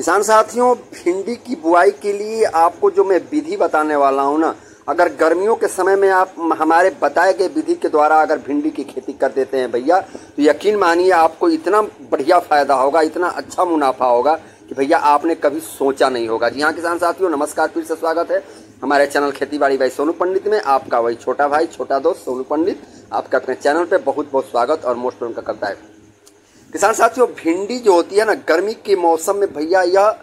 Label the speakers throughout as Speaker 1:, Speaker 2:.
Speaker 1: किसान साथियों, भिंडी की बुआई के लिए आपको जो मैं विधि बताने वाला हूं ना, अगर गर्मियों के समय में आप हमारे बताए गए विधि के द्वारा अगर भिंडी की खेती कर देते हैं भैया, तो यकीन मानिए आपको इतना बढ़िया फायदा होगा, इतना अच्छा मुनाफा होगा कि भैया आपने कभी सोचा नहीं होगा। जी हाँ किसान साथियों, नमस्कार, फिर से स्वागत है हमारे चैनल खेती बाड़ी बाई सोनू पंडित में। आपका वही छोटा भाई, छोटा दोस्त सोनू पंडित आपका अपने चैनल पे बहुत बहुत स्वागत और मोस्ट वेलकम करता है। किसान साथियों, भिंडी जो होती है ना, गर्मी के मौसम में भैया यह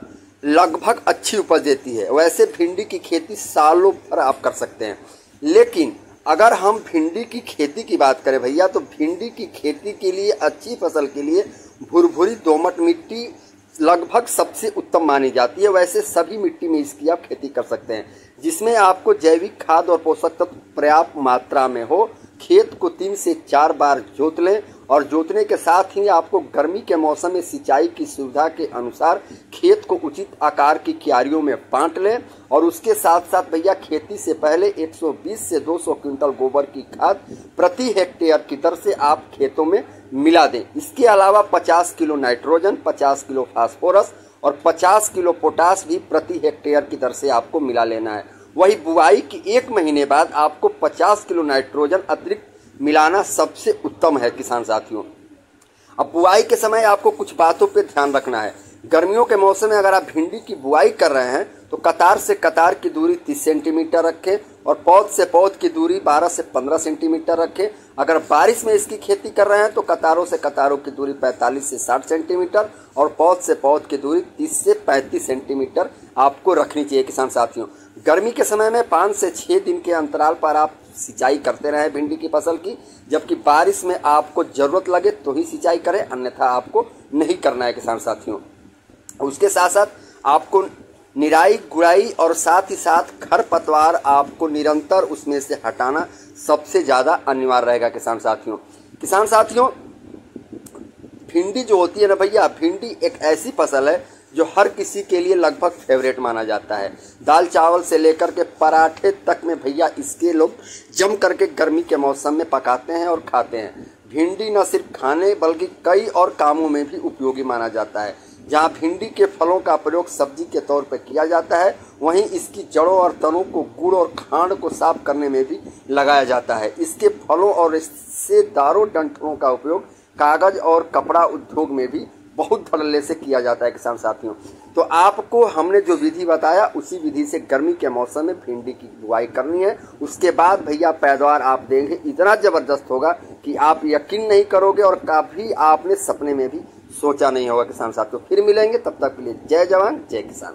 Speaker 1: लगभग अच्छी उपज देती है। वैसे भिंडी की खेती सालों भर आप कर सकते हैं, लेकिन अगर हम भिंडी की खेती की बात करें भैया, तो भिंडी की खेती के लिए, अच्छी फसल के लिए भुरभुरी दोमट मिट्टी लगभग सबसे उत्तम मानी जाती है। वैसे सभी मिट्टी में इसकी आप खेती कर सकते हैं, जिसमें आपको जैविक खाद और पोषक तत्व पर्याप्त मात्रा में हो। खेत को 3 से 4 बार जोत लें और जोतने के साथ ही आपको गर्मी के मौसम में सिंचाई की सुविधा के अनुसार खेत को उचित आकार की क्यारियों में बांट लें। और उसके साथ साथ भैया खेती से पहले 120 से 200 क्विंटल गोबर की खाद प्रति हेक्टेयर की दर से आप खेतों में मिला दें। इसके अलावा 50 किलो नाइट्रोजन, 50 किलो फास्फोरस और 50 किलो पोटास भी प्रति हेक्टेयर की दर से आपको मिला लेना है। वही बुआई की 1 महीने बाद आपको 50 किलो नाइट्रोजन अतिरिक्त मिलाना सबसे उत्तम है। किसान साथियों, अब बुआई के समय आपको कुछ बातों पे ध्यान रखना है। गर्मियों के मौसम में अगर आप भिंडी की बुआई कर रहे हैं तो कतार से कतार की दूरी 30 सेंटीमीटर रखें और पौध से पौध की दूरी 12 से 15 सेंटीमीटर रखें। अगर बारिश में इसकी खेती कर रहे हैं तो कतारों से कतारों की दूरी 45 से 60 सेंटीमीटर और पौध से पौध की दूरी 30 से 35 सेंटीमीटर आपको रखनी चाहिए। किसान साथियों, गर्मी के समय में 5 से 6 दिन के अंतराल पर आप सिंचाई करते रहें भिंडी की फसल की, जबकि बारिश में आपको जरूरत लगे तो ही सिंचाई करें, अन्यथा आपको नहीं करना है। किसान साथियों, उसके साथ साथ आपको निराई गुड़ाई और साथ ही साथ खरपतवार आपको निरंतर उसमें से हटाना सबसे ज़्यादा अनिवार्य रहेगा। किसान साथियों, भिंडी जो होती है ना भैया, भिंडी एक ऐसी फसल है जो हर किसी के लिए लगभग फेवरेट माना जाता है। दाल चावल से लेकर के पराठे तक में भैया इसके लोग जम करके गर्मी के मौसम में पकाते हैं और खाते हैं। भिंडी न सिर्फ खाने बल्कि कई और कामों में भी उपयोगी माना जाता है। जहां भिंडी के फलों का प्रयोग सब्जी के तौर पर किया जाता है, वहीं इसकी जड़ों और तनों को गुड़ और खांड को साफ करने में भी लगाया जाता है। इसके फलों और रेशेदारों डंठलों का उपयोग कागज और कपड़ा उद्योग में भी बहुत धड़ल्ले से किया जाता है। किसान साथियों, तो आपको हमने जो विधि बताया उसी विधि से गर्मी के मौसम में भिंडी की बुआई करनी है। उसके बाद भैया पैदावार आप देंगे इतना जबरदस्त होगा कि आप यकीन नहीं करोगे और कभी आपने सपने में भी सोचा नहीं होगा। किसान साथियों, फिर मिलेंगे, तब तक के लिए जय जवान जय किसान।